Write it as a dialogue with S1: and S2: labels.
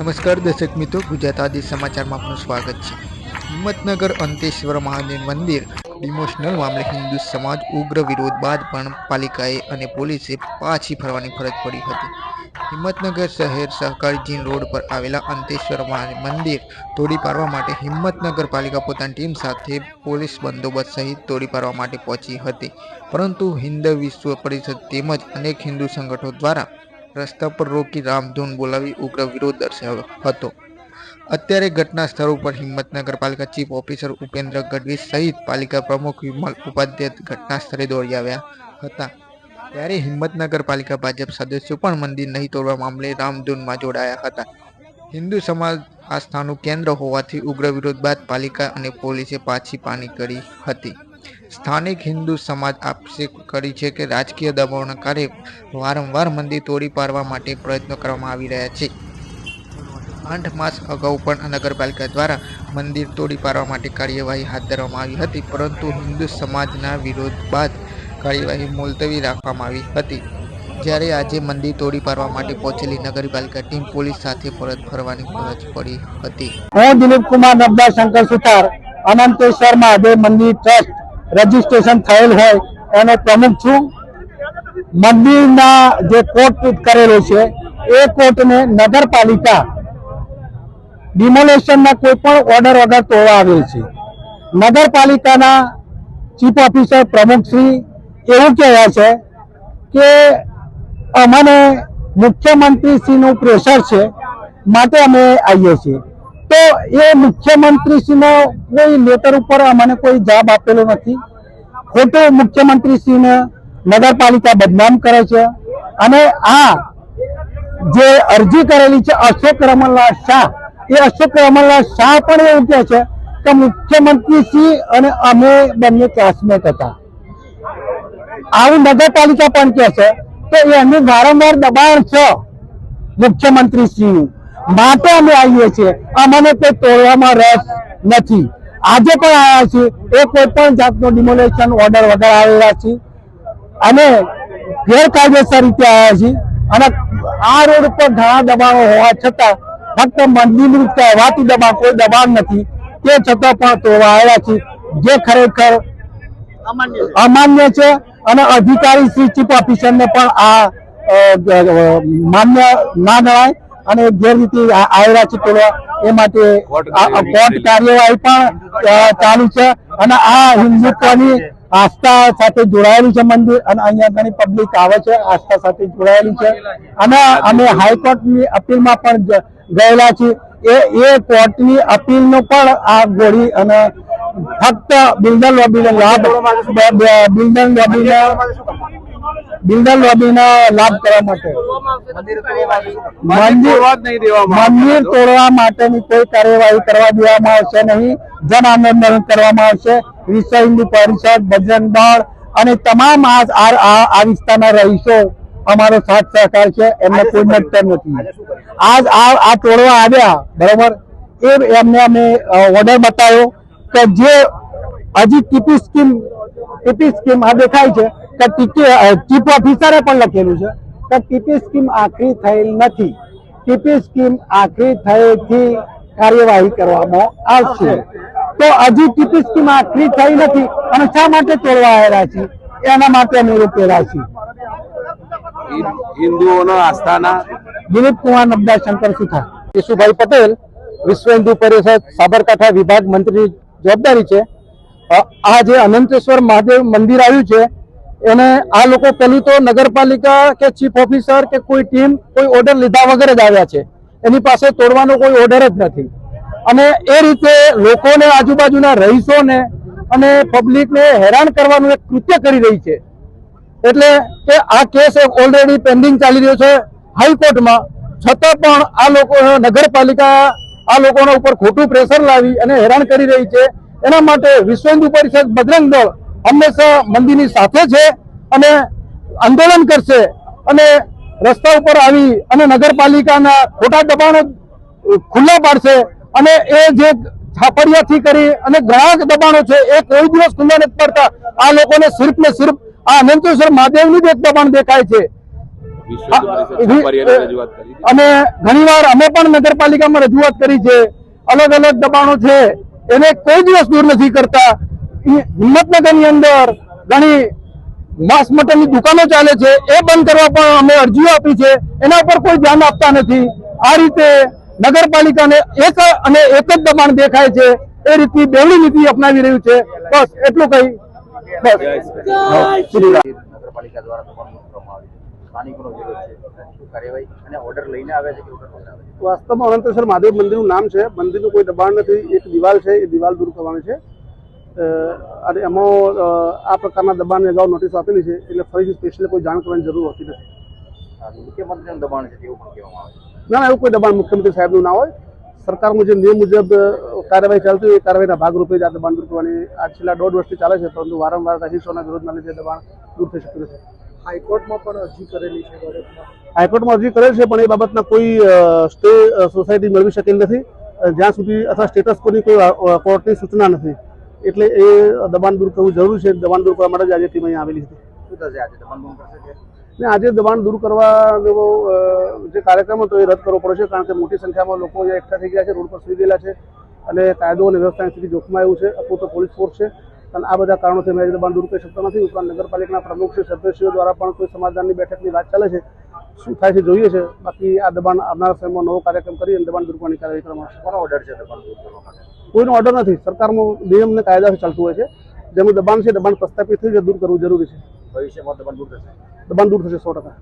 S1: નમસ્કાર દર્શક મિત્રો, ગુજરાત આદિ સમાચારમાં આપનું સ્વાગત છે। હિંમતનગર અંતેશ્વર મહાદેવ મંદિર ડિમોશનલ મામલે હિન્દુ સમાજ ઉગ્ર વિરોધ બાદ પણ પાલિકાએ અને પોલીસે પાછી ફરવાની ફરજ પડી હતી। હિંમતનગર શહેર સહકારી જીન રોડ પર આવેલા અંતેશ્વર મહાદેવ મંદિર તોડી પાડવા માટે હિંમતનગર પાલિકા પોતાની ટીમ સાથે પોલીસ બંદોબસ્ત સહિત તોડી પાડવા માટે પહોંચી હતી, પરંતુ હિન્દ વિશ્વ પરિષદ તેમજ અનેક હિન્દુ સંગઠનો દ્વારા રસ્તા પર રોકી રામધૂન બોલાવી ઉગ્ર વિરોધ દર્શાવ્યો હતો। અત્યારે ઘટના સ્થળ ઉપર હિંમતનગર પાલિકા ચીફ ઓફિસર ઉપેન્દ્ર ગઢવી સહિત પાલિકા પ્રમુખ વિમલ ઉપાધ્યાય ઘટના સ્થળે દોડી આવ્યા હતા। ત્યારે હિંમતનગર પાલિકા ભાજપ સદસ્યો પણ મંદિર નહીં તોડવા મામલે રામધૂનમાં જોડાયા હતા। હિન્દુ સમાજ આસ્થાનું કેન્દ્ર હોવાથી ઉગ્ર વિરોધ બાદ પાલિકા અને પોલીસે પાછી પાની કરી હતી। સ્થાનિક હિન્દુ સમાજ આક્ષેપ કરી છે કે રાજકીય દબાવના કારણે વારંવાર મંદિર તોડી પાડવા માટે પ્રયત્નો કરવામાં આવી રહ્યા છે। 8 માસ અગાઉ પણ નગરપાલિકા દ્વારા મંદિર તોડી પાડવા માટે કાર્યવાહી હાથ ધરવામાં આવી હતી, પરંતુ હિન્દુ સમાજના વિરોધ બાદ કાર્યવાહી મુલતવી રાખવામાં આવી હતી। જ્યારે આજે મંદિર તોડી પાડવા માટે પહોંચેલી નગરપાલિકા ટીમ પોલીસ સાથે પરત ફરવાની ફરજ પડી હતી।
S2: હું દિલીપ કુમાર નબદા શંકર સુથાર અનંતેશ્વર મહાદેવ મંદિર ટ્રસ્ટ રજીસ્ટ્રેશન થયેલ હોય એનો પ્રમુખ છું। મંદિરના જે કોર્ટ કરેલો છે એ કોર્ટને નગરપાલિકા ડિમોલેશનના કોઈ પણ ઓર્ડર વગર તોડવા આવેલ છે। નગરપાલિકાના ચીફ ઓફિસર પ્રમુખશ્રી એવું કહેવા છે કે અમને મુખ્યમંત્રીશ્રીનું પ્રેશર છે માટે અમે આવીએ છીએ, તો એ મુખ્યમંત્રીશ્રીનો કોઈ લેટર ઉપર અમને કોઈ જવાબ આપેલો નથી। ખોટું મુખ્યમંત્રીશ્રીને નગરપાલિકા બદનામ કરે છે અને આ જે અરજી કરેલી છે અશોક રમણલાલ શાહ, એ અશોક રમણલાલ શાહ પણ એવું કહે છે કે મુખ્યમંત્રીશ્રી અને અમે બંને ક્લાસમેટ હતા। આવું નગરપાલિકા પણ કહે છે, તો એનું વારંવાર દબાણ છે મુખ્યમંત્રીશ્રીનું, માટે અમે આવીએ છીએ। અમને કોઈ તોડવામાં રસ નથી। આજે પણ આવ્યા છીએ, એ કોઈ પણ જાતનો ડિમોલેશન ઓર્ડર વગર આવેલા છીએ અને ગેરકાયદેસર રીતે આવ્યા છીએ અને આ રોડ ઉપર ઘણા દબાણો હોવા છતાં ફક્ત મંદિરનું કહેવાતું દબાણ, કોઈ દબાણ નથી, તે છતાં પણ તોડવા આવ્યા છીએ, જે ખરેખર અમાન્ય છે અને અધિકારી શ્રી ચીફ ઓફિસરને પણ આ માન્ય ના ગણાય અને ગેરરીતિ આવેલા છે તોડવા, એ માટે કોર્ટ કાર્યવાહી પણ ચાલુ છે અને આ હિન્દુત્વની આસ્થા સાથે જોડાયેલું છે મંદિર અને અહીંયા ઘણી પબ્લિક આવે છે, આસ્થા સાથે જોડાયેલી છે અને અમે હાઈકોર્ટની અપીલમાં પણ ગયેલા છીએ। એ કોર્ટની અપીલનો પણ આ ગોળી અને ફક્ત બિલ્ડર લોબીનો લાભ બિલ્ડર લોબીનો લાભ કરવા માટે મંદિર તોડવા માટેની કોઈ કાર્યવાહી કરવા દેવામાં આવશે નહીં। જન આંદોલન કરવામાં આવશે। વિશ્વ હિન્દુ પરિષદ, બજરંગ દળ અને તમામ આ વિસ્તારના રહીશો અમારો સાથ સહકાર છે, એમને કોઈ નડતર નથી। આ તોડવા આવ્યા બરોબર, એમને અમે ઓર્ડર બતાવ્યો કે જે હજી ટીપી સ્કીમ આ દેખાય છે કે ચીફ ઓફિસરે પણ લખેલું છે કે ટીપી સ્કીમ આખરી થયેલ નથી, ટીપી સ્કીમ આખરી થયેથી કાર્યવાહી કરવામાં આવશે। તો હજી ટીપી સ્કીમ આખરી થઈ નથી અને શા માટે તોડવા આવેલા છે એના માટે અમે રોકેલા છીએ।
S3: હિન્દુઓના આસ્થાના
S2: દિલીપ કુમાર નબદા શંકર સુથાર। કેશુભાઈ પટેલ, વિશ્વ હિન્દુ પરિષદ સાબરકાંઠા વિભાગ મંત્રી જવાબદારી છે। આ જે અનંતેશ્વર મહાદેવ મંદિર આવ્યું છે એને આ લોકો પહેલું તો નગરપાલિકા કે ચીફ ઓફિસર કે કોઈ ટીમ કોઈ ઓર્ડર લીધા વગર જ આવ્યા છે, એની પાસે તોડવાનો કોઈ ઓર્ડર જ નથી અને એ રીતે લોકોને, આજુબાજુના રહીશોને અને પબ્લિકને હેરાન કરવાનું એક કૃત્ય કરી રહી છે। એટલે કે આ કેસ ઓલરેડી પેન્ડિંગ ચાલી રહ્યો છે હાઈકોર્ટમાં, છતાં પણ આ લોકો નગરપાલિકા આ લોકોના ઉપર ખોટું પ્રેશર લાવી અને હેરાન કરી રહી છે। એના માટે વિશ્વ હિન્દુ પરિષદ, બજરંગ દળ હંમેશા મંદિરની સાથે છે અને આંદોલન કરશે અને રસ્તા ઉપર આવી અને નગરપાલિકાના ખોટા દબાણો ખુલ્લા પાડશે અને એ જે છાપડિયાથી કરી અને ઘણા દબાણો છે એ કોઈ દિવસ ખુલ્લા નથી પડતા। આ લોકોને સિર્ફ ને સિર્ફ આ અનંતેશ્વર મહાદેવનું જ એક દબાણ દેખાય છે અને ઘણીવાર અમે પણ નગરપાલિકામાં રજૂઆત કરી છે. અલગ અલગ દબાણો છે એને કોઈ દિવસ દૂર નથી કરતા. હિંમતનગરની અંદર ઘણી માંસ મટનની દુકાનો ચાલે છે, એ બંધ કરવા પણ અમે અરજીઓ આપી છે, એના ઉપર કોઈ ધ્યાન આપતા નથી. આ રીતે નગરપાલિકાને એક અને એક જ દબાણ દેખાય છે, એ રીતની બેવડી નીતિ અપનાવી રહ્યું છે. બસ એટલું કહી
S3: નગરપાલિકા દ્વારા દબાણ મૂકવામાં આવે છે, સ્થાનિકોનો વિરોધ છે, શું કાર્યવાહી અને ઓર્ડર લઈને આવે છે કે ઓર્ડર લઈને આવે છે?
S2: વાસ્તવમાં અનંતેશ્વર મહાદેવ મંદિરનું નામ છે, મંદિરનું કોઈ દબાણ નથી. એક દિવાલ છે, એ દિવાલ દૂર કરવાની છે અને એમાં આ પ્રકારના દબાણને અગાઉ નોટિસ આપેલી છે, એટલે ફરીથી સ્પેશિયલ કોઈ જાણ કરવાની જરૂર હોતી નથી.
S3: મુખ્યમંત્રીનું દબાણ છે તેવું પણ કહેવામાં આવે છે.
S2: ના, એવું કોઈ દબાણ મુખ્યમંત્રી સાહેબનું ના હોય. સરકાર મુજબ નિયમ મુજબ કાર્યવાહી ચાલતી હોય, એ કાર્યવાહીના ભાગરૂપે જ આ દબાણ દૂર કરવાની આ છેલ્લા 1.5 વર્ષથી ચાલે છે, પરંતુ વારંવાર રહીશોના વિરોધના લીધે દબાણ દૂર થઈ શક્યું નથી.
S4: હાઈકોર્ટમાં પણ અરજી કરેલી છે બાબતમાં.
S2: હાઈકોર્ટમાં અરજી કરેલ છે, પણ એ બાબતના કોઈ સ્ટે સોસાયટી મેળવી શકેલ નથી જ્યાં સુધી અથવા સ્ટેટસ કોની કોઈ કોર્ટની સૂચના નથી. એટલે એ દબાણ દૂર કરવું જરૂરી છે. દબાણ દૂર કરવા માટે જ આજે ટીમ અહીંયા આવેલી હતી.
S3: શું થશે આજે દબાણ દૂર કરશે કે
S2: ને આજે દબાણ દૂર કરવાનો જે કાર્યક્રમ હતો એ રદ કરવો પડશે, કારણ કે મોટી સંખ્યામાં લોકો અહીંયા એકઠા થઈ ગયા છે, રોડ પર સુઈ ગયેલા છે અને કાયદો અને વ્યવસ્થાની સ્થિતિ જોખમાય એવું છે. અપૂરતો પોલીસ ફોર્સ છે અને આ બધા કારણોથી અમે આજે દબાણ દૂર કરી શકતા નથી. ઉપરાંત નગરપાલિકાના પ્રમુખ શ્રી સદસ્યો દ્વારા પણ કોઈ સમાધાનની બેઠકની વાત ચાલે છે. શું થાય છે જોઈએ છે. બાકી આ દબાણ આવનારા સમયમાં નવો કાર્યક્રમ કરી અને દબાણ દૂર કરવાની કાર્યવાહી કરવામાં આવશે.
S3: કોનો ઓર્ડર છે દબાણ દૂર કરવા માટે?
S2: કોઈનો ઓર્ડર નથી. સરકારમાં નિયમ અને કાયદાથી ચાલતું હોય છે. જેનું દબાણ છે, દબાણ પ્રસ્થાપિત થઈ દૂર કરવું જરૂરી છે.
S3: ભવિષ્યમાં દબાણ દૂર થશે?
S2: દબાણ દૂર થશે 100%.